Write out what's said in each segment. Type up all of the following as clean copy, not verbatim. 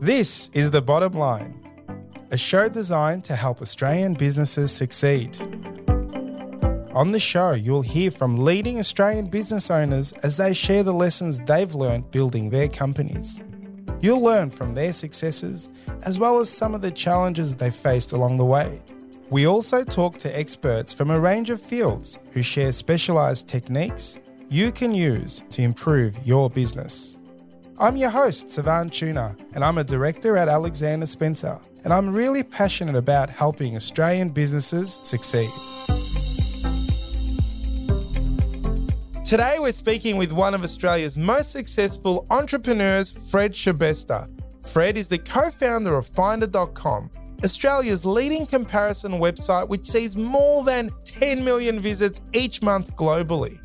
This is The Bottom Line, a show designed to help Australian businesses succeed. On the show, you'll hear from leading Australian business owners as they share the lessons they've learned building their companies. You'll learn from their successes as well as some of the challenges they've faced along the way. We also talk to experts from a range of fields who share specialised techniques you can use to improve your business. I'm your host, Savan Tuna, and I'm a director at Alexander Spencer, and I'm really passionate about helping Australian businesses succeed. Today we're speaking with one of Australia's most successful entrepreneurs, Fred Shabesta. Fred is the co-founder of Finder.com, Australia's leading comparison website which sees more than 10 million visits each month globally.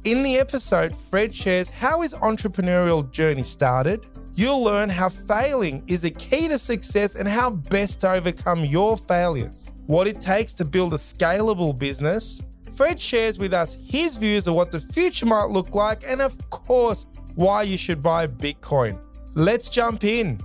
In the episode, Fred shares how his entrepreneurial journey started. You'll learn how failing is a key to success and how best to overcome your failures, what it takes to build a scalable business. Fred shares with us his views of what the future might look like and, of course, why you should buy Bitcoin. Let's jump in.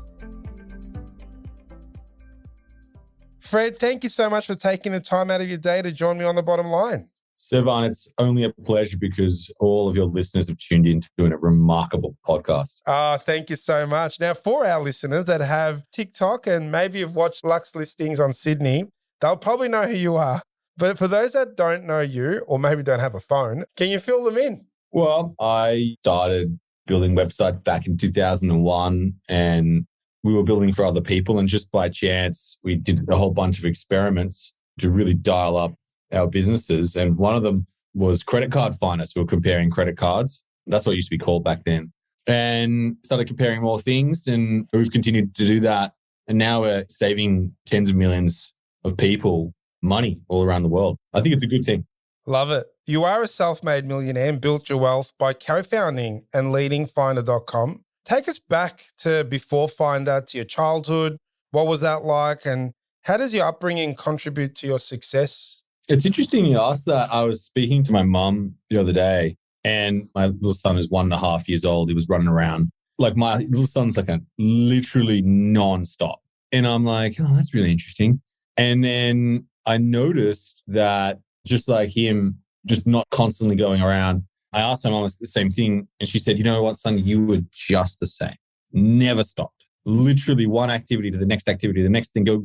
Fred, thank you so much for taking the time out of your day to join me on The Bottom Line. Savan, it's only a pleasure because all of your listeners have tuned in to doing a remarkable podcast. Thank you so much. Now, for our listeners that have TikTok and maybe have watched Lux listings on Sydney, they'll probably know who you are. But for those that don't know you or maybe don't have a phone, can you fill them in? Well, I started building websites back in 2001 and we were building for other people. And just by chance, we did a whole bunch of experiments to really dial up our businesses. And one of them was credit card finance. We were comparing credit cards. That's what it used to be called back then. And started comparing more things. And we've continued to do that. And now we're saving tens of millions of people money all around the world. I think it's a good thing. Love it. You are a self-made millionaire and built your wealth by co-founding and leading Finder.com. Take us back to before Finder, to your childhood. What was that like? And how does your upbringing contribute to your success? It's interesting you asked that. I was speaking to my mum the other day and my little son is 1.5 years old. He was running around. Like my little son's like a literally nonstop. And I'm like, oh, that's really interesting. And then I noticed that just like him, just not constantly going around, I asked my mom the same thing. And she said, you know what, son, you were just the same. Never stopped. Literally one activity to the next activity, the next thing, go,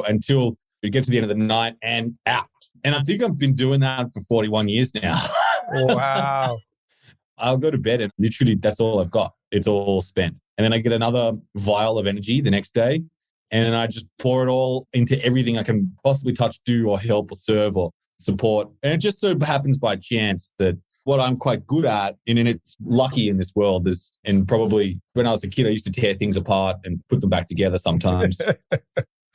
until we get to the end of the night and out. And I think I've been doing that for 41 years now. Wow. I'll go to bed and literally that's all I've got. It's all spent. And then I get another vial of energy the next day. And then I just pour it all into everything I can possibly touch, do, or help, or serve, or support. And it just so happens by chance that what I'm quite good at, and it's lucky in this world, is, and probably when I was a kid, I used to tear things apart and put them back together sometimes.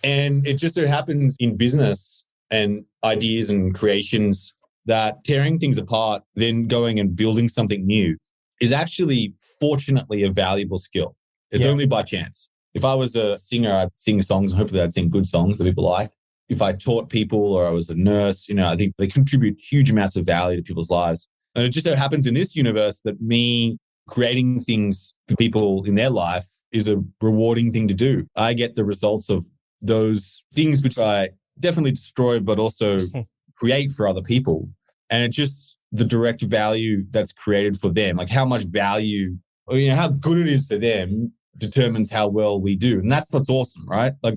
And it just so happens in business and ideas and creations that tearing things apart, then going and building something new is actually, fortunately, a valuable skill. It's only by chance. If I was a singer, I'd sing songs, and hopefully I'd sing good songs that people like. If I taught people or I was a nurse, I think they contribute huge amounts of value to people's lives. And it just so happens in this universe that me creating things for people in their life is a rewarding thing to do. I get the results of those things which I definitely destroy, but also create for other people. And it's just the direct value that's created for them, like how much value, or, how good it is for them determines how well we do. And that's what's awesome, right? Like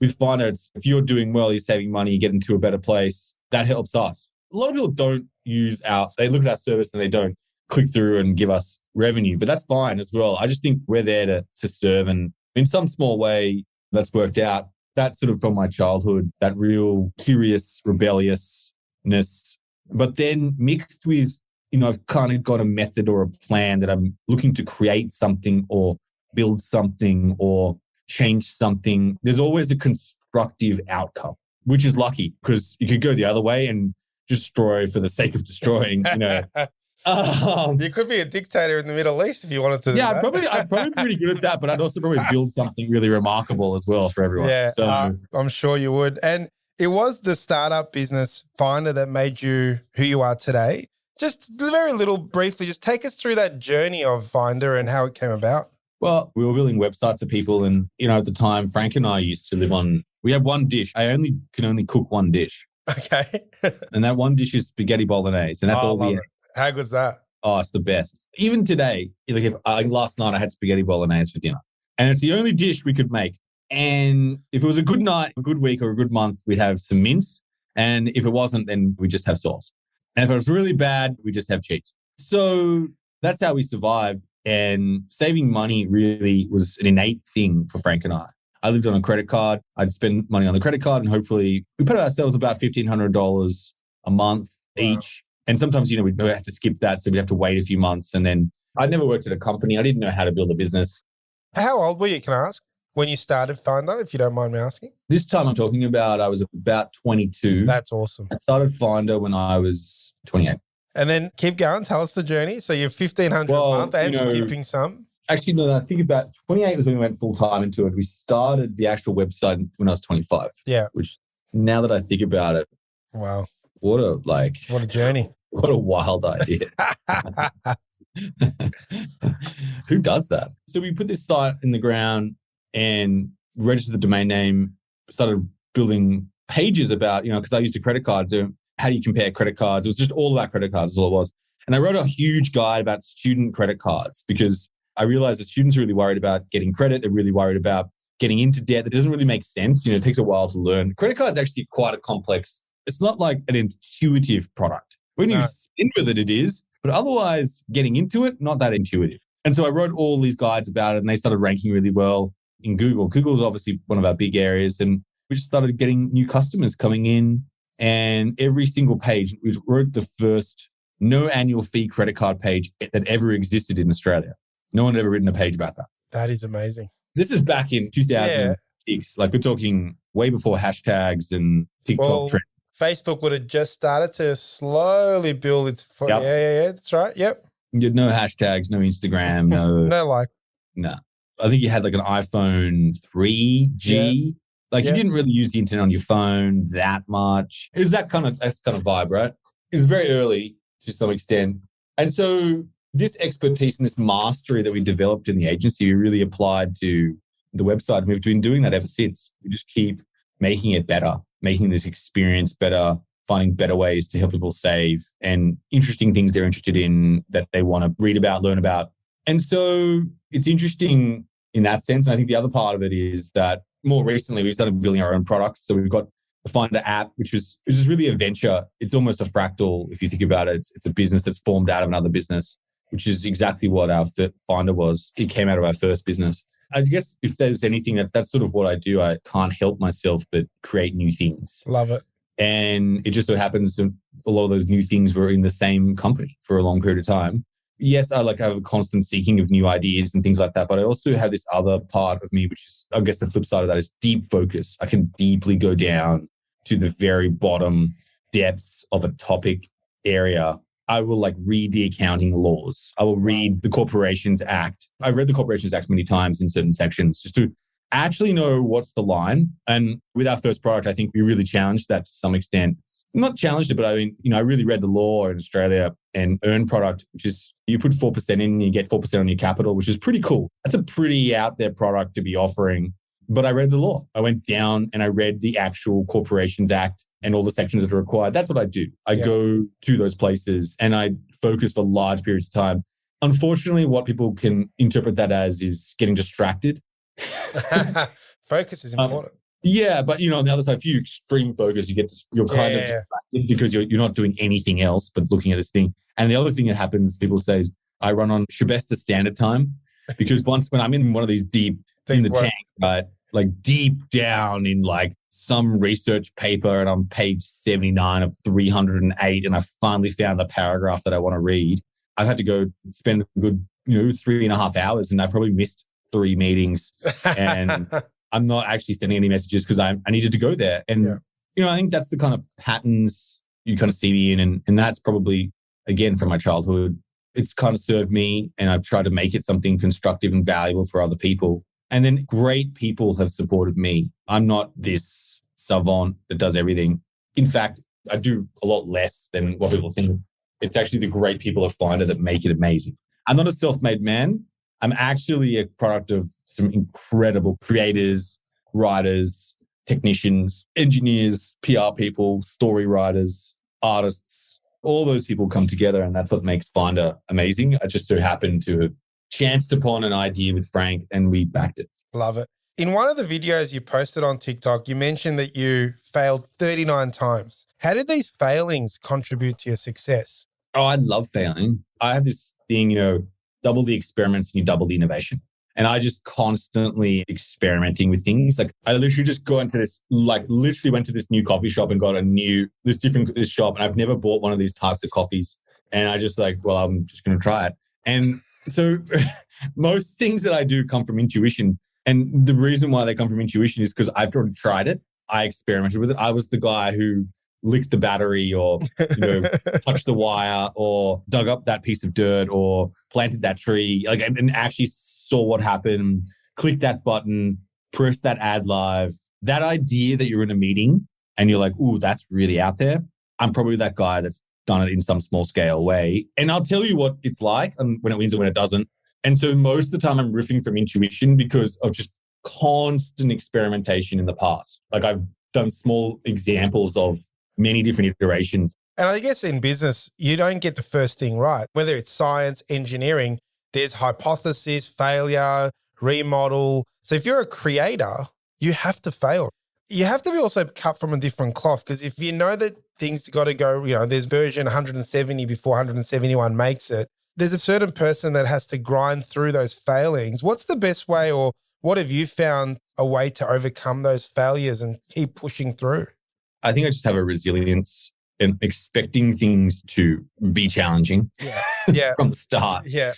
with Finder, if you're doing well, you're saving money, you get into a better place, that helps us. A lot of people don't they look at our service and they don't click through and give us revenue, but that's fine as well. I just think we're there to serve. And in some small way that's worked out. That sort of from my childhood, that real curious rebelliousness, but then mixed with, I've kind of got a method or a plan that I'm looking to create something or build something or change something. There's always a constructive outcome, which is lucky because you could go the other way and destroy for the sake of destroying, You could be a dictator in the Middle East if you wanted to. Yeah, I'd probably be pretty good at that, but I'd also probably build something really remarkable as well for everyone. Yeah, so I'm sure you would. And it was the startup business Finder that made you who you are today. Just very little briefly, just take us through that journey of Finder and how it came about. Well, we were building websites for people. And, at the time, Frank and I used to live we have one dish. I can only cook one dish. Okay. And that one dish is spaghetti bolognese. And that's all I love it. How good's that? Oh, it's the best. Even today, last night I had spaghetti bolognese for dinner. And it's the only dish we could make. And if it was a good night, a good week, or a good month, we'd have some mince. And if it wasn't, then we just have sauce. And if it was really bad, we just have cheese. So that's how we survived. And saving money really was an innate thing for Frank and I. I lived on a credit card. I'd spend money on the credit card, and hopefully we put ourselves about $1,500 a month each. And sometimes, we'd have to skip that. So we'd have to wait a few months. And then I'd never worked at a company. I didn't know how to build a business. How old were you, can I ask, when you started Finder, if you don't mind me asking? This time I'm talking about, I was about 22. That's awesome. I started Finder when I was 28. And then keep going. Tell us the journey. So you're $1,500 a month and skipping some. Actually, no, I think about 28 was when we went full time into it. We started the actual website when I was 25. Yeah. Which now that I think about it, wow. What a journey. What a wild idea. Who does that? So we put this site in the ground and registered the domain name, started building pages about, because I used a credit card. So how do you compare credit cards? It was just all about credit cards is all it was. And I wrote a huge guide about student credit cards because I realized that students are really worried about getting credit. They're really worried about getting into debt. That doesn't really make sense. It takes a while to learn. Credit cards actually quite a complex. It's not like an intuitive product. When you spin with it, it is. But otherwise, getting into it, not that intuitive. And so I wrote all these guides about it, and they started ranking really well in Google. Google is obviously one of our big areas. And we just started getting new customers coming in. And every single page, we wrote the first no annual fee credit card page that ever existed in Australia. No one had ever written a page about that. That is amazing. This is back in 2006. Like we're talking way before hashtags and TikTok trends. Facebook would have just started to slowly build its... Yep. Yeah, that's right. Yep. You had no hashtags, no Instagram, no... No. I think you had like an iPhone 3G. Yeah. Like you didn't really use the internet on your phone that much. It was that kind of vibe, right? It was very early to some extent. And so this expertise and this mastery that we developed in the agency, we really applied to the website. And we've been doing that ever since. We just keep making it better, making this experience better, finding better ways to help people save and interesting things they're interested in that they want to read about, learn about. And so it's interesting in that sense. And I think the other part of it is that more recently we started building our own products. So we've got the Finder app, which is really a venture. It's almost a fractal if you think about it. It's a business that's formed out of another business, which is exactly what our Finder was. It came out of our first business. I guess if there's anything that's sort of what I do, I can't help myself but create new things. Love it. And it just so happens that a lot of those new things were in the same company for a long period of time. Yes, I have a constant seeking of new ideas and things like that, but I also have this other part of me, which is, I guess the flip side of that is deep focus. I can deeply go down to the very bottom depths of a topic area. I will read the accounting laws. I will read the Corporations Act. I've read the Corporations Act many times in certain sections just to actually know what's the line. And with our first product, I think we really challenged that to some extent. Not challenged it, but I mean, I really read the law in Australia and earn product, which is you put 4% in and you get 4% on your capital, which is pretty cool. That's a pretty out there product to be offering. But I read the law. I went down and I read the actual Corporations Act and all the sections that are required. That's what I do. I go to those places and I focus for large periods of time. Unfortunately, what people can interpret that as is getting distracted. Focus is important. Yeah, but on the other side, if you extreme focus, you're kind of distracted because you're not doing anything else but looking at this thing. And the other thing that happens, people say, is I run on Shebesta standard time because when I'm in one of these deep in the tank, right, deep down in some research paper, and I'm page 79 of 308, and I finally found the paragraph that I want to read. I've had to go spend a good 3.5 hours, and I probably missed 3 meetings, and I'm not actually sending any messages because I needed to go there. And, I think that's the kind of patterns you kind of see me in. And that's probably, again, from my childhood, it's kind of served me. And I've tried to make it something constructive and valuable for other people. And then great people have supported me. I'm not this savant that does everything. In fact, I do a lot less than what people think. It's actually the great people at Finder that make it amazing. I'm not a self-made man. I'm actually a product of some incredible creators, writers, technicians, engineers, PR people, story writers, artists. All those people come together, and that's what makes Finder amazing. I just so happened to have chanced upon an idea with Frank and we backed it. Love it. In one of the videos you posted on TikTok, you mentioned that you failed 39 times. How did these failings contribute to your success? Oh, I love failing. I have this thing, double the experiments and you double the innovation. And I just constantly experimenting with things. Like I literally just go into this, literally went to this new coffee shop and got this shop. And I've never bought one of these types of coffees. And I just I'm just going to try it. And so most things that I do come from intuition. And the reason why they come from intuition is because I've already tried it. I experimented with it. I was the guy who licked the battery or touched the wire or dug up that piece of dirt or planted that tree, and actually saw what happened, clicked that button, pressed that ad live. That idea that you're in a meeting and you're like, ooh, that's really out there. I'm probably that guy that's done it in some small scale way. And I'll tell you what it's like and when it wins and when it doesn't. And so most of the time I'm riffing from intuition because of just constant experimentation in the past. I've done small examples of many different iterations. And I guess in business, you don't get the first thing right. Whether it's science, engineering, there's hypothesis, failure, remodel. So if you're a creator, you have to fail. You have to be also cut from a different cloth because if you know that things got to go, there's version 170 before 171 makes it, there's a certain person that has to grind through those failings. What's the best way or what have you found a way to overcome those failures and keep pushing through? I think I just have a resilience in expecting things to be challenging from the start. Yeah.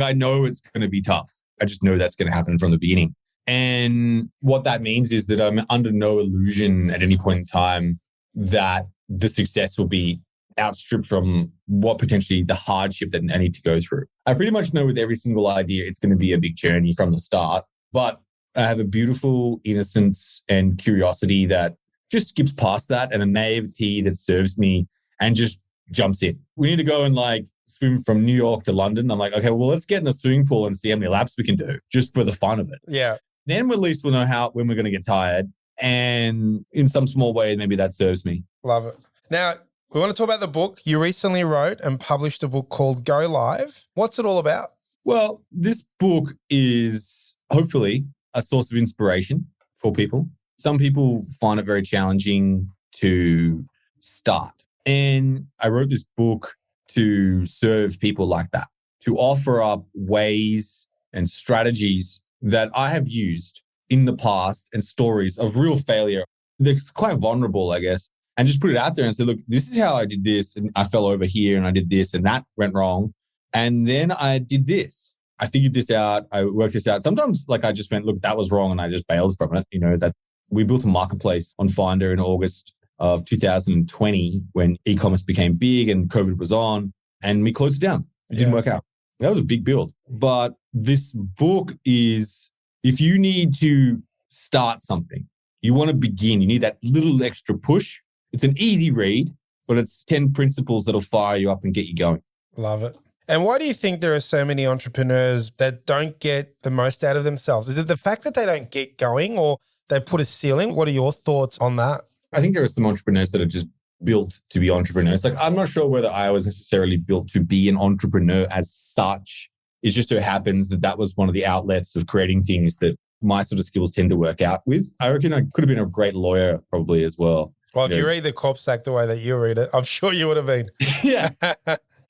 I know it's going to be tough. I just know that's going to happen from the beginning. And what that means is that I'm under no illusion at any point in time that the success will be outstripped from what potentially the hardship that I need to go through. I pretty much know with every single idea, it's going to be a big journey from the start, but I have a beautiful innocence and curiosity that just skips past that and a naivety that serves me and just jumps in. We need to go and swim from New York to London. I'm like, okay, well, let's get in the swimming pool and see how many laps we can do just for the fun of it. Yeah. Then at least we'll know when we're going to get tired. And in some small way, maybe that serves me. Love it. Now, we want to talk about the book. You recently wrote and published a book called Go Live. What's it all about? Well, this book is hopefully a source of inspiration for people. Some people find it very challenging to start. And I wrote this book to serve people like that, to offer up ways and strategies that I have used in the past and stories of real failure. They're quite vulnerable, I guess, and just put it out there and say, look, this is how I did this. And I fell over here and I did this and that went wrong. And then I did this. I figured this out. I worked this out. Sometimes I just went, look, that was wrong. And I just bailed from it. That we built a marketplace on Finder in August of 2020 when e-commerce became big and COVID was on and we closed it down. It didn't work out. That was a big build. But this book is, if you need to start something, you want to begin, you need that little extra push. It's an easy read, but it's 10 principles that'll fire you up and get you going. Love it. And why do you think there are so many entrepreneurs that don't get the most out of themselves? Is it the fact that they don't get going or they put a ceiling? What are your thoughts on that? I think there are some entrepreneurs that are just built to be entrepreneurs. I'm not sure whether I was necessarily built to be an entrepreneur as such. It just so happens that was one of the outlets of creating things that my sort of skills tend to work out with. I reckon I could have been a great lawyer probably as well. Well, if you read the Corpse Act the way that you read it, I'm sure you would have been. Yeah.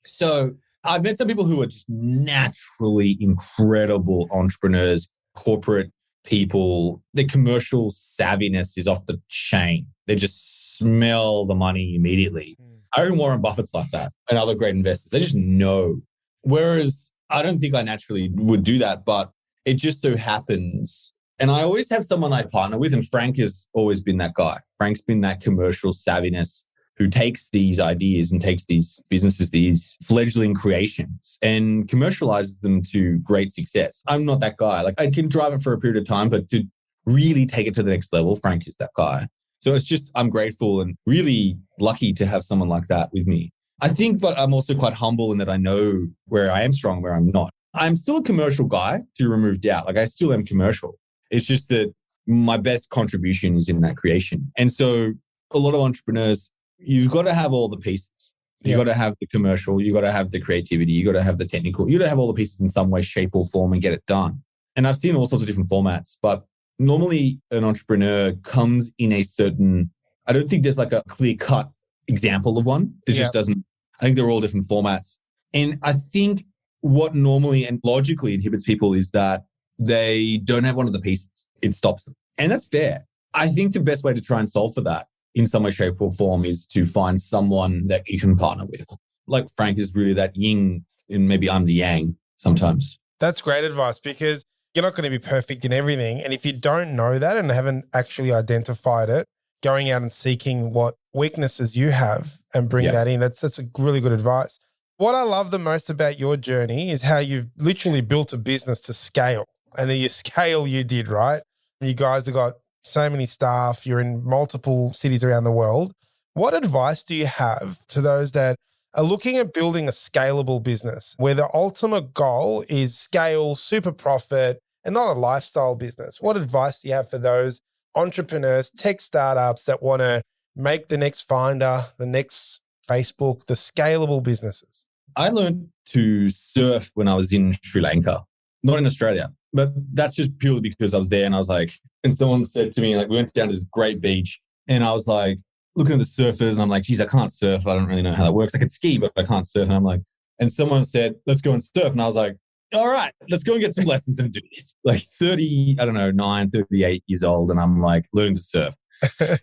So I've met some people who are just naturally incredible entrepreneurs, corporate people. Their commercial savviness is off the chain. They just smell the money immediately. I reckon Warren Buffett's like that and other great investors. They just know. Whereas I don't think I naturally would do that, but it just so happens. And I always have someone I partner with, and Frank has always been that guy. Frank's been that commercial savviness who takes these ideas and takes these businesses, these fledgling creations, and commercializes them to great success. I'm not that guy. I can drive it for a period of time, but to really take it to the next level, Frank is that guy. So it's just, I'm grateful and really lucky to have someone like that with me. I think, but I'm also quite humble in that I know where I am strong, where I'm not. I'm still a commercial guy to remove doubt. Like I still am commercial. It's just that my best contribution is in that creation. And so a lot of entrepreneurs, you've got to have all the pieces. You got to have the commercial, you got to have the creativity, you got to have the technical, you got to have all the pieces in some way, shape or form and get it done. And I've seen all sorts of different formats, but normally an entrepreneur comes in a certain, I don't think there's like a clear cut example of one. It just doesn't, I think they're all different formats. And I think what normally and logically inhibits people is that they don't have one of the pieces. It stops them. And that's fair. I think the best way to try and solve for that in some way, shape or form is to find someone that you can partner with. Like Frank is really that yin and maybe I'm the yang sometimes. That's great advice because you're not going to be perfect in everything. And if you don't know that and haven't actually identified it, going out and seeking what weaknesses you have and bring that in, that's a really good advice. What I love the most about your journey is how you've literally built a business to scale. And the scale you did, right? You guys have got so many staff, you're in multiple cities around the world. What advice do you have to those that are looking at building a scalable business where the ultimate goal is scale, super profit, and not a lifestyle business? What advice do you have for those entrepreneurs, tech startups that want to make the next Finder, the next Facebook, the scalable businesses? I learned to surf when I was in Sri Lanka, not in Australia, but that's just purely because I was there and I was like, and someone said to me, like, we went down to this great beach and I was like, looking at the surfers and I'm like, geez, I can't surf. I don't really know how that works. I could ski, but I can't surf. And I'm like, and someone said, let's go and surf. And I was like, all right, let's go and get some lessons and do this. Like 38 years old. And I'm like learning to surf.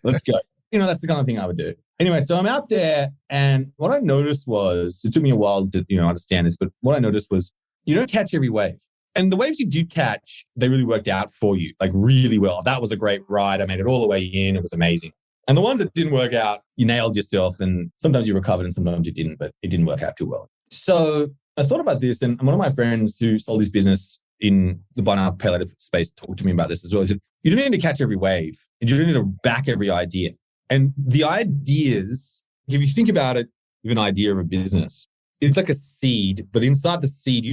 Let's go. That's the kind of thing I would do. Anyway, so I'm out there and what I noticed was, it took me a while to, understand this, but what I noticed was you don't catch every wave. And the waves you do catch, they really worked out for you, like really well. That was a great ride. I made it all the way in. It was amazing. And the ones that didn't work out, you nailed yourself and sometimes you recovered and sometimes you didn't, but it didn't work out too well. So I thought about this and one of my friends who sold his business in the buy now, pay later space talked to me about this as well. He said, you don't need to catch every wave and you don't need to back every idea. And the ideas, if you think about it, you have an idea of a business. It's like a seed, but inside the seed,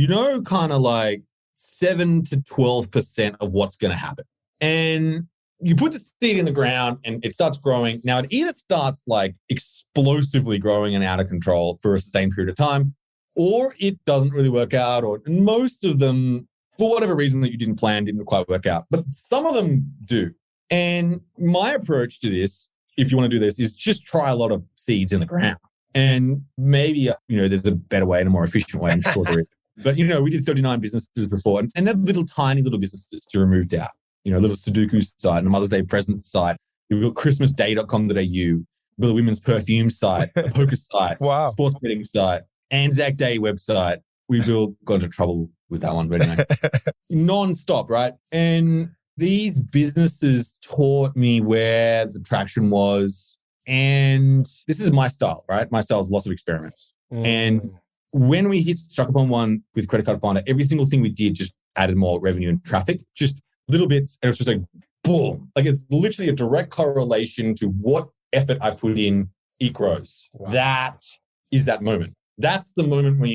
kind of like 7 to 12% of what's going to happen. And you put the seed in the ground and it starts growing. Now, it either starts like explosively growing and out of control for a sustained period of time, or it doesn't really work out, or most of them, for whatever reason that you didn't plan, didn't quite work out. But some of them do. And my approach to this, if you want to do this, is just try a lot of seeds in the ground. And maybe, there's a better way and a more efficient way, I'm sure there is. But, we did 39 businesses before and they're tiny little businesses to remove doubt. A little Sudoku site and a Mother's Day present site. We built christmasday.com.au, built a women's perfume site, a poker site, wow, sports betting site, Anzac Day website. We got into trouble with that one, but anyway, non-stop, right? And these businesses taught me where the traction was. And this is my style, right? My style is lots of experiments. And when we struck upon one with Credit Card Finder, every single thing we did just added more revenue and traffic, just little bits. And it was just like, boom. Like it's literally a direct correlation to what effort I put in, it grows. Wow. That is that moment. That's the moment when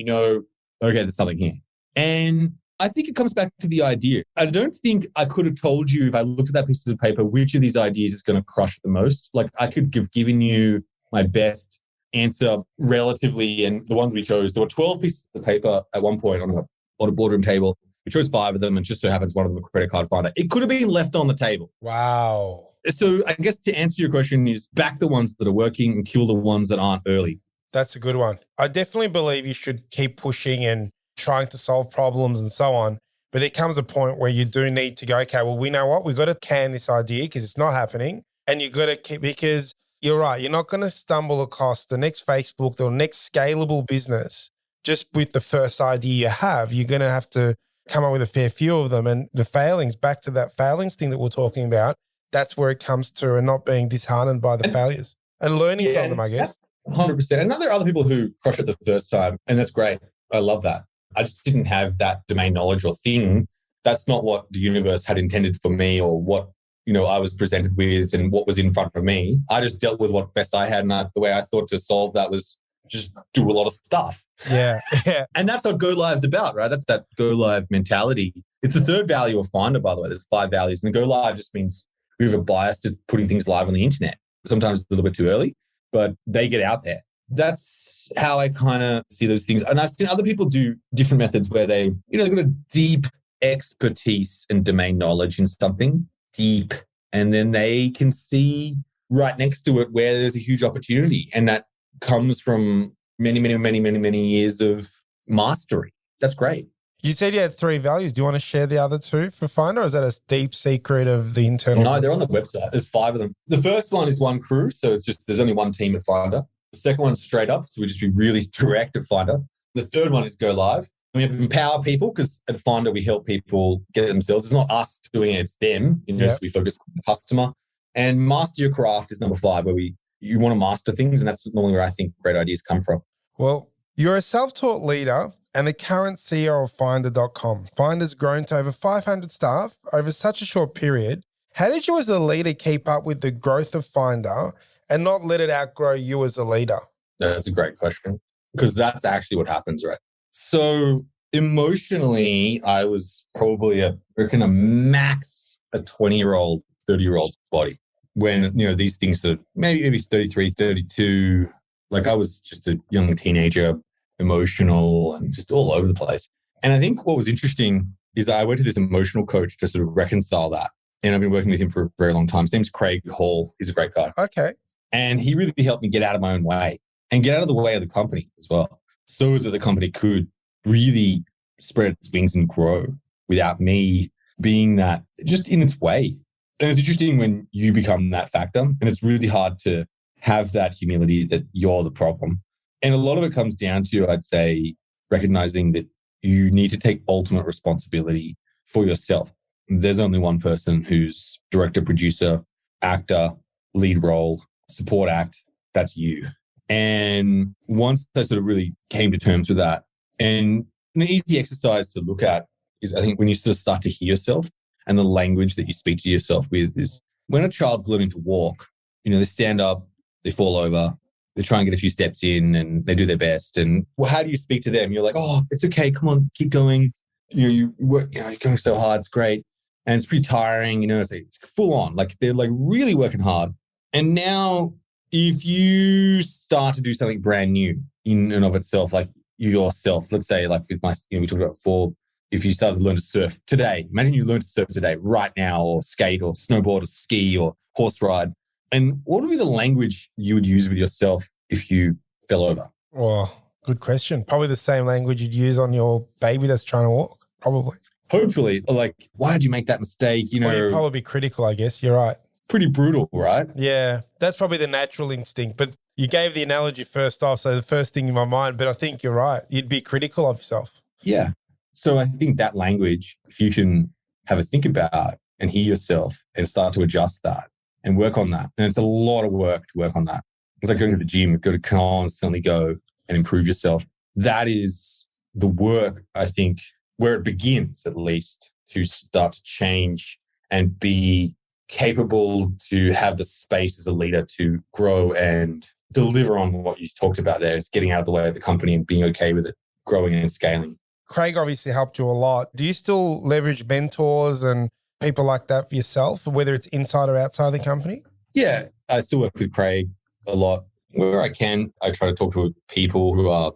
okay, there's something here. And I think it comes back to the idea. I don't think I could have told you if I looked at that piece of paper, which of these ideas is going to crush the most. Like I could have given you my best answer relatively. And the ones we chose, there were 12 pieces of paper at one point on a boardroom table. We chose 5 of them and just so happens one of them a Credit Card Finder. It could have been left on the table. Wow. So I guess to answer your question is back the ones that are working and kill the ones that aren't early. That's a good one. I definitely believe you should keep pushing and trying to solve problems and so on. But there comes a point where you do need to go, okay, well, we know what? We've got to can this idea because it's not happening. And you've got to keep, because you're right, you're not going to stumble across the next Facebook or next scalable business just with the first idea you have. You're going to have to come up with a fair few of them. And the failings, back to that failings thing that we're talking about, that's where it comes to, and not being disheartened by the failures and learning from them, I guess. 100%. And there are other people who crush it the first time, and that's great. I love that. I just didn't have that domain knowledge or thing. That's not what the universe had intended for me or what, I was presented with and what was in front of me. I just dealt with what best I had. And the way I thought to solve that was just do a lot of stuff. Yeah. Yeah. And that's what Go Live's about, right? That's that Go Live mentality. It's the third value of Finder, by the way. There's 5 values. And Go Live just means we have a bias to putting things live on the internet. Sometimes it's a little bit too early, but they get out there. That's how I kind of see those things. And I've seen other people do different methods where they've got a deep expertise and domain knowledge in something deep, and then they can see right next to it where there's a huge opportunity. And that comes from many years of mastery. That's great. You said you had 3 values. Do you want to share the other 2 for Finder, or is that a deep secret of the internal? No, they're on the website. There's 5 of them. The first one is one crew. So it's just, there's only one team at Finder. The second one's straight up. So we just be really direct at Finder. The third one is Go Live. We have to empower people, because at Finder, we help people get it themselves. It's not us doing it, it's them. So we focus on the customer. And master your craft is number 5, where you want to master things. And that's normally where I think great ideas come from. Well, you're a self-taught leader and the current CEO of Finder.com. Finder's grown to over 500 staff over such a short period. How did you as a leader keep up with the growth of Finder and not let it outgrow you as a leader? That's a great question, because that's actually what happens, right? So emotionally, I was probably a max a 20-year-old, 30-year-old's body. When, these things are maybe 33, 32, like I was just a young teenager, emotional and just all over the place. And I think what was interesting is I went to this emotional coach to sort of reconcile that. And I've been working with him for a very long time. His name's Craig Hall. He's a great guy. Okay. And he really helped me get out of my own way and get out of the way of the company as well, so that the company could really spread its wings and grow without me being that just in its way. And it's interesting when you become that factor, and it's really hard to have that humility that you're the problem. And a lot of it comes down to, I'd say, recognizing that you need to take ultimate responsibility for yourself. There's only one person who's director, producer, actor, lead role, support act. That's you. And once I sort of really came to terms with that, and an easy exercise to look at is, I think, when you sort of start to hear yourself, and the language that you speak to yourself with is when a child's learning to walk, they stand up, they fall over, they try and get a few steps in and they do their best. And how do you speak to them? You're like, oh, it's okay. Come on, keep going. You work, you're going so hard. It's great. And it's pretty tiring. It's full on. Like they're like really working hard. And now if you start to do something brand new in and of itself, like yourself, let's say like with my, we talked about before, if you started to learn to surf today, imagine you learn to surf today, right now, or skate or snowboard or ski or horse ride. And what would be the language you would use with yourself if you fell over? Well, good question. Probably the same language you'd use on your baby that's trying to walk, probably. Hopefully. Like, why did you make that mistake? Well, you'd probably be critical, I guess. You're right. Pretty brutal, right? Yeah, that's probably the natural instinct. But you gave the analogy first off, so the first thing in my mind, but I think you're right. You'd be critical of yourself. Yeah. So I think that language, if you can have a think about and hear yourself and start to adjust that and work on that. And it's a lot of work to work on that. It's like going to the gym. You've got to constantly go and improve yourself. That is the work, I think, where it begins, at least, to start to change and be capable to have the space as a leader to grow and deliver on what you talked about there. It's getting out of the way of the company and being okay with it, growing and scaling. Craig obviously helped you a lot. Do you still leverage mentors and people like that for yourself, whether it's inside or outside the company? Yeah, I still work with Craig a lot. Where I can, I try to talk to people who are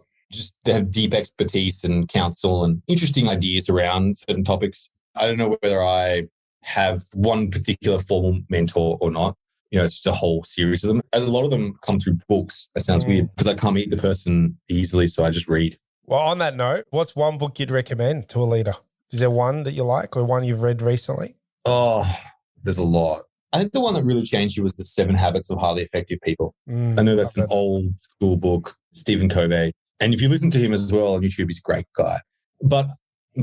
they have deep expertise and counsel and interesting ideas around certain topics. I don't know whether I have one particular formal mentor or not. It's just a whole series of them. A lot of them come through books. That sounds weird because I can't meet the person easily, so I just read. Well, on that note, what's one book you'd recommend to a leader? Is there one that you like or one you've read recently? Oh, there's a lot. I think the one that really changed you was The 7 Habits of Highly Effective People. I know that's an old school book, Stephen Covey. And if you listen to him as well on YouTube, he's a great guy. But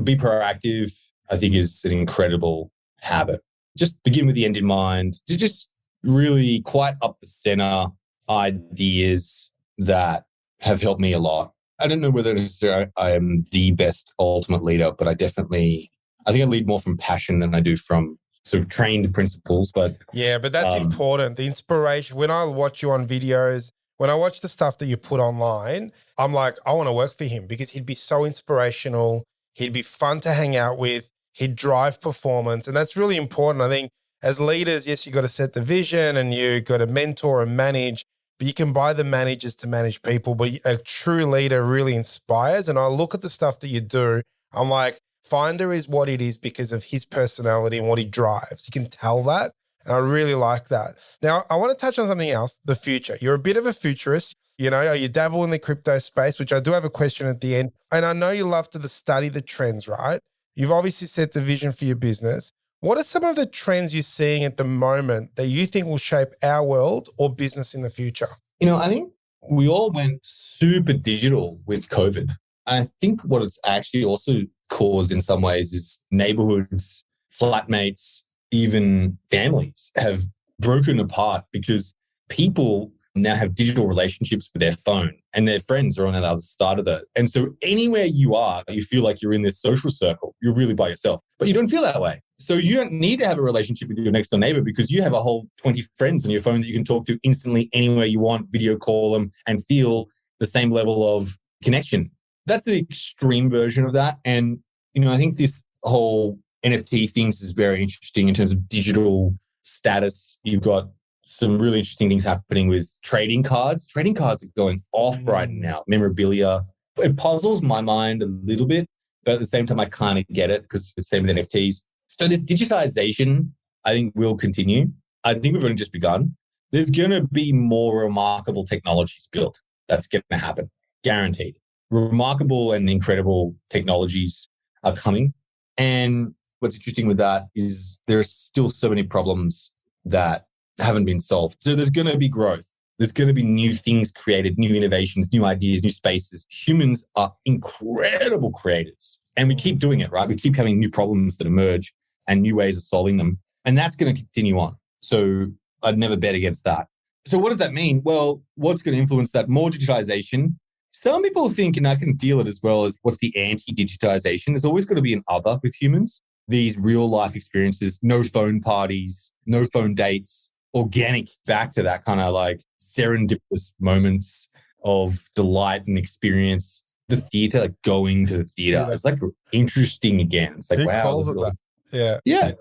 be proactive, I think, is an incredible habit. Just begin with the end in mind. Just really quite up the center ideas that have helped me a lot. I don't know whether necessarily I am the best ultimate leader, but I think I lead more from passion than I do from sort of trained principles. But yeah, but that's important. The inspiration. When I watch you on videos, When I watch the stuff that you put online, I'm like, I want to work for him because he'd be so inspirational. He'd be fun to hang out with. He'd drive performance. And that's really important. I think as leaders, yes, you got to set the vision and you got to mentor and manage, but you can buy the managers to manage people. But a true leader really inspires. And I look at the stuff that you do, I'm like, Finder is what it is because of his personality and what he drives. You can tell that. And I really like that. Now, I want to touch on something else, the future. You're a bit of a futurist. You know, you dabble in the crypto space, which I do have a question at the end. And I know you love to study the trends, right? You've obviously set the vision for your business. What are some of the trends you're seeing at the moment that you think will shape our world or business in the future? I think we all went super digital with COVID. And I think what it's actually also caused in some ways is neighborhoods, flatmates, even families have broken apart because people now have digital relationships with their phone and their friends are on the other side of that. And so anywhere you are, you feel like you're in this social circle, you're really by yourself, but you don't feel that way. So you don't need to have a relationship with your next door neighbor because you have a whole 20 friends on your phone that you can talk to instantly anywhere you want, video call them and feel the same level of connection. That's the extreme version of that. And, I think this whole NFT things is very interesting in terms of digital status. You've got some really interesting things happening with trading cards. Trading cards are going off right now, memorabilia. It puzzles my mind a little bit, but at the same time, I kind of get it because it's the same with NFTs. So this digitization, I think, will continue. I think we've only just begun. There's going to be more remarkable technologies built. That's going to happen, guaranteed. Remarkable and incredible technologies are coming. And what's interesting with that is there are still so many problems that haven't been solved. So there's going to be growth. There's going to be new things created, new innovations, new ideas, new spaces. Humans are incredible creators. And we keep doing it, right? We keep having new problems that emerge and new ways of solving them. And that's going to continue on. So I'd never bet against that. So what does that mean? Well, what's going to influence that? More digitization. Some people think, and I can feel it as well, as what's the anti-digitization? There's always going to be an other with humans. These real life experiences, no phone parties, no phone dates, organic, back to that kind of like serendipitous moments of delight and experience. The theater, like going to the theater, it's like interesting again. It's like, Who wow. calls it that? Yeah. Yeah.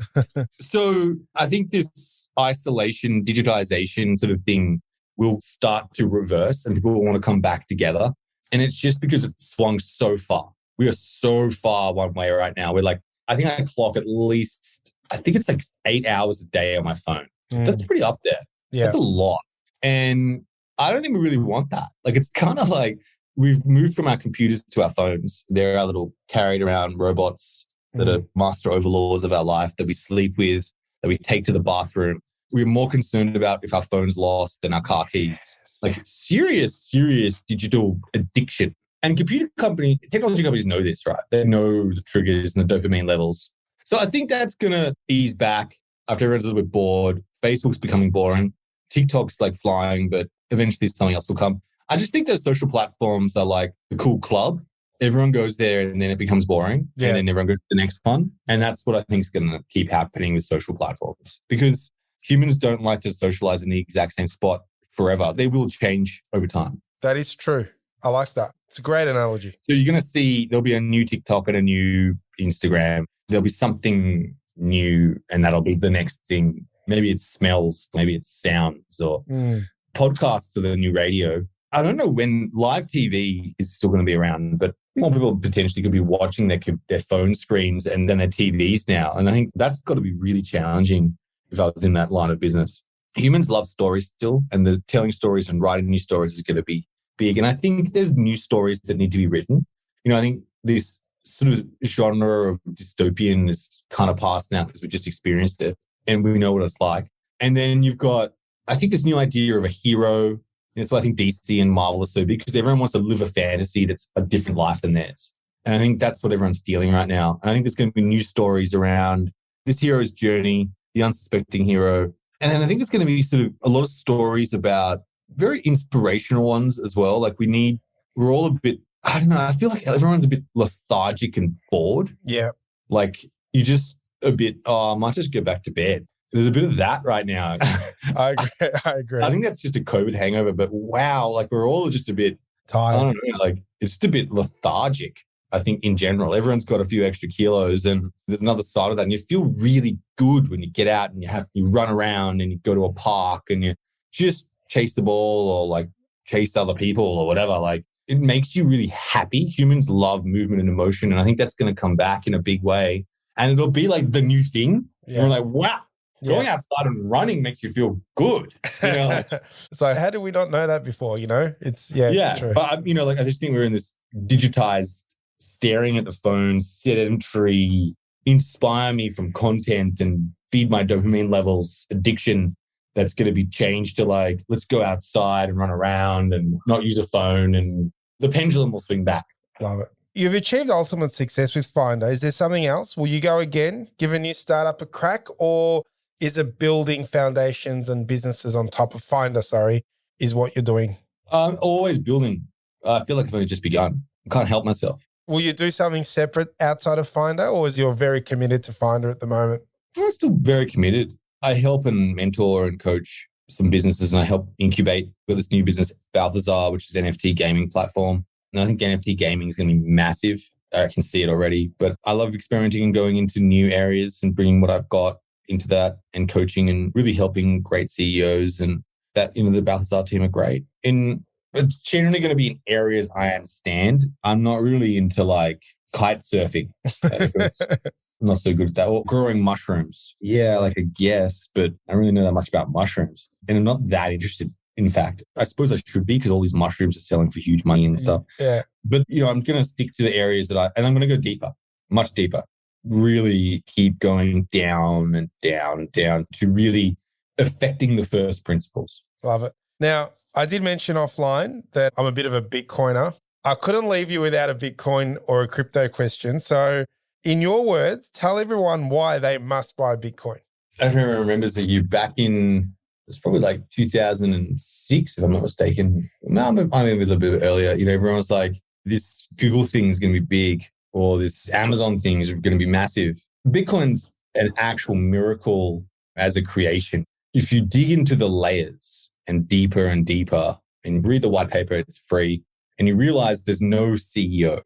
So I think this isolation, digitization sort of thing will start to reverse and people will want to come back together. And it's just because it's swung so far. We are so far one way right now. We're like, I think I clock at least, I think it's like 8 hours a day on my phone. That's pretty up there. Yeah. That's a lot. And I don't think we really want that. Like, it's kind of like we've moved from our computers to our phones. They're our little carried around robots that are master overlords of our life, that we sleep with, that we take to the bathroom. We're more concerned about if our phone's lost than our car keys. Yes. Like serious digital addiction. And technology companies know this, right? They know the triggers and the dopamine levels. So I think that's going to ease back after everyone's a little bit bored. Facebook's becoming boring. TikTok's like flying, but eventually something else will come. I just think those social platforms are like the cool club. Everyone goes there and then it becomes boring. Yeah. And then everyone goes to the next one. And that's what I think is going to keep happening with social platforms, because humans don't like to socialize in the exact same spot forever. They will change over time. That is true. I like that. It's a great analogy. So you're going to see there'll be a new TikTok and a new Instagram. There'll be something new and that'll be the next thing. Maybe it's smells, maybe it's sounds, or podcasts are the new radio. I don't know when live TV is still going to be around, but more people potentially could be watching their phone screens and then their TVs now. And I think that's got to be really challenging if I was in that line of business. Humans love stories still, and the telling stories and writing new stories is going to be big. And I think there's new stories that need to be written. I think this sort of genre of dystopian is kind of past now because we just experienced it and we know what it's like. And then you've got, I think, this new idea of a hero. That's why I think DC and Marvel are so big, because everyone wants to live a fantasy that's a different life than theirs. And I think that's what everyone's feeling right now. And I think there's going to be new stories around this hero's journey, the unsuspecting hero. And then I think there's going to be sort of a lot of stories about very inspirational ones as well. Like we're all a bit, I don't know, I feel like everyone's a bit lethargic and bored. Yeah. Like you just a bit, I might just go back to bed. There's a bit of that right now. I agree. I agree. I think that's just a COVID hangover, but wow, like we're all just a bit, I Tired. don't know, like it's just a bit lethargic. I think in general, everyone's got a few extra kilos, and there's another side of that. And you feel really good when you get out and you run around and you go to a park and you just chase the ball or like chase other people or whatever. Like it makes you really happy. Humans love movement and emotion. And I think that's going to come back in a big way. And it'll be like the new thing. Yeah. And we're like, wow, going outside and running makes you feel good. You know, like, so how did we not know that before? You know, it's true. But you know, like I just think we're in this digitized, staring at the phone, sedentary, inspire me from content and feed my dopamine levels addiction that's going to be changed to like, let's go outside and run around and not use a phone, and the pendulum will swing back. Love it. You've achieved ultimate success with Finder. Is there something else? Will you go again, give a new startup a crack, or is it building foundations and businesses on top of Finder, is what you're doing? I'm always building. I feel like I've only just begun. I can't help myself. Will you do something separate outside of Finder, or is you're very committed to Finder at the moment? I'm still very committed. I help and mentor and coach some businesses, and I help incubate with this new business, Balthazar, which is an NFT gaming platform. And I think NFT gaming is going to be massive. I can see it already, but I love experimenting and going into new areas and bringing what I've got into that and coaching and really helping great CEOs. And that, you know, the Balthazar team are great. It's generally going to be in areas I understand. I'm not really into like kite surfing. I'm not so good at that. Or growing mushrooms. Yeah, like I guess, but I don't really know that much about mushrooms. And I'm not that interested. In fact, I suppose I should be, because all these mushrooms are selling for huge money and stuff. Yeah. But, you know, I'm going to stick to the areas and I'm going to go deeper, much deeper, really keep going down and down and down to really affecting the first principles. Love it. Now, I did mention offline that I'm a bit of a Bitcoiner. I couldn't leave you without a Bitcoin or a crypto question. So in your words, tell everyone why they must buy Bitcoin. Everyone remembers that you back in, it's probably like 2006, if I'm not mistaken. No, maybe a little bit earlier. You know, everyone was like, this Google thing is going to be big, or this Amazon thing is going to be massive. Bitcoin's an actual miracle as a creation. If you dig into the layers and deeper, and read the white paper, it's free, and you realize there's no CEO,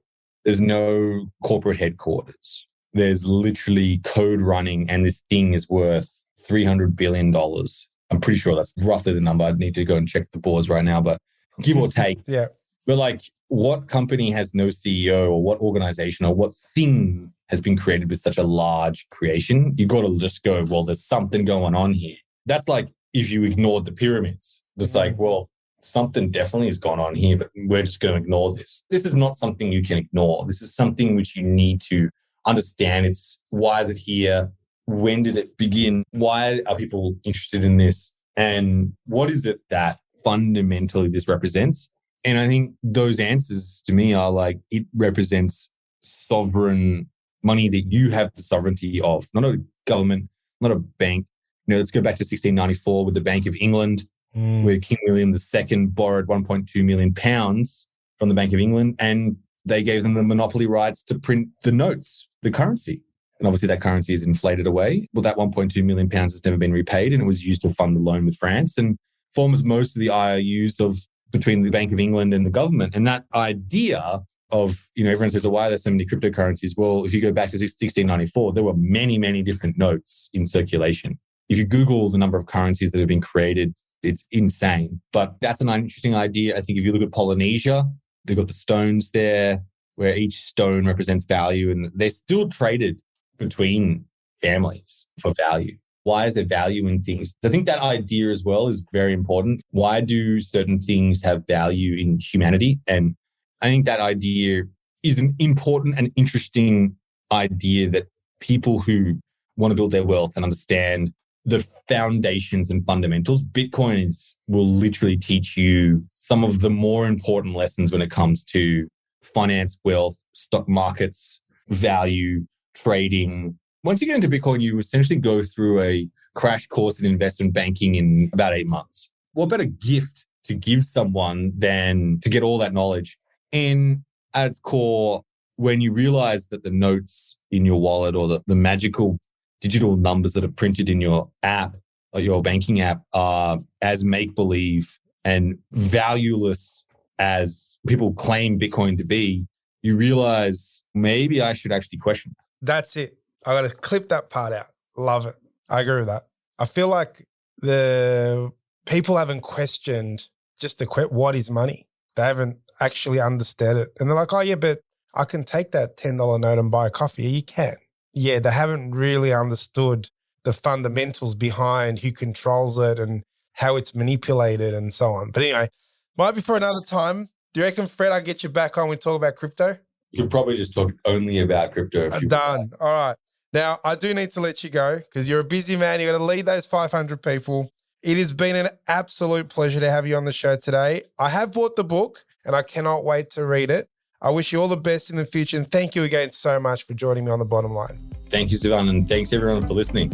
there's no corporate headquarters. There's literally code running, and this thing is worth $300 billion. I'm pretty sure that's roughly the number. I'd need to go and check the boards right now, but give or take. Yeah. But like, what company has no CEO, or what organization or what thing has been created with such a large creation? You got to just go, well, there's something going on here. That's like if you ignored the pyramids. It's like, well, something definitely has gone on here, but we're just going to ignore this. This is not something you can ignore. This is something which you need to understand. It's why is it here? When did it begin? Why are people interested in this? And what is it that fundamentally this represents? And I think those answers to me are like, it represents sovereign money that you have the sovereignty of, not a government, not a bank. You know, let's go back to 1694 with the Bank of England, where King William II borrowed 1.2 million pounds from the Bank of England, and they gave them the monopoly rights to print the notes, the currency. And obviously that currency is inflated away. Well, that 1.2 million pounds has never been repaid, and it was used to fund the loan with France and forms most of the IOUs between the Bank of England and the government. And that idea of, you know, everyone says, well, why are there so many cryptocurrencies? Well, if you go back to 1694, there were many, many different notes in circulation. If you Google the number of currencies that have been created, it's insane. But that's an interesting idea. I think if you look at Polynesia, they've got the stones there where each stone represents value, and they're still traded between families for value. Why is there value in things? I think that idea as well is very important. Why do certain things have value in humanity? And I think that idea is an important and interesting idea that people who want to build their wealth and understand the foundations and fundamentals, Bitcoin will literally teach you some of the more important lessons when it comes to finance, wealth, stock markets, value, trading. Once you get into Bitcoin, you essentially go through a crash course in investment banking in about 8 months. What better gift to give someone than to get all that knowledge? And at its core, when you realize that the notes in your wallet or the magical digital numbers that are printed in your app or your banking app are as make-believe and valueless as people claim Bitcoin to be, you realize maybe I should actually question that. That's it. I got to clip that part out. Love it. I agree with that. I feel like the people haven't questioned just what is money. They haven't actually understood it. And they're like, oh yeah, but I can take that $10 note and buy a coffee. Yeah, you can. Yeah, they haven't really understood the fundamentals behind who controls it and how it's manipulated and so on. But anyway, might be for another time. Do you reckon, Fred, I'll get you back on? We talk about crypto? You could probably just talk only about crypto. If you Done. All right. Now, I do need to let you go because you're a busy man. You've got to lead those 500 people. It has been an absolute pleasure to have you on the show today. I have bought the book and I cannot wait to read it. I wish you all the best in the future. And thank you again so much for joining me on The Bottom Line. Thank you, Sivan, and thanks everyone for listening.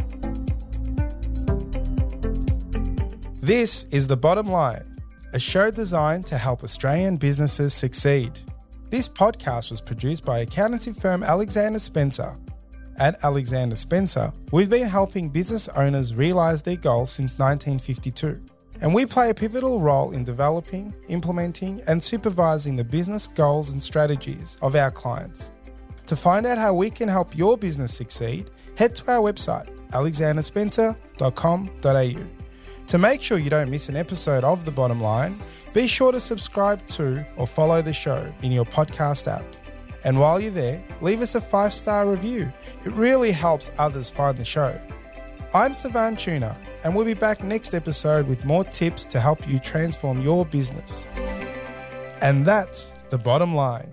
This is The Bottom Line, a show designed to help Australian businesses succeed. This podcast was produced by accountancy firm Alexander Spencer. At Alexander Spencer, we've been helping business owners realise their goals since 1952. And we play a pivotal role in developing, implementing, and supervising the business goals and strategies of our clients. To find out how we can help your business succeed, head to our website, alexanderspencer.com.au. To make sure you don't miss an episode of The Bottom Line, be sure to subscribe to or follow the show in your podcast app. And while you're there, leave us a 5-star review. It really helps others find the show. I'm Sivan Tuna, and we'll be back next episode with more tips to help you transform your business. And that's The Bottom Line.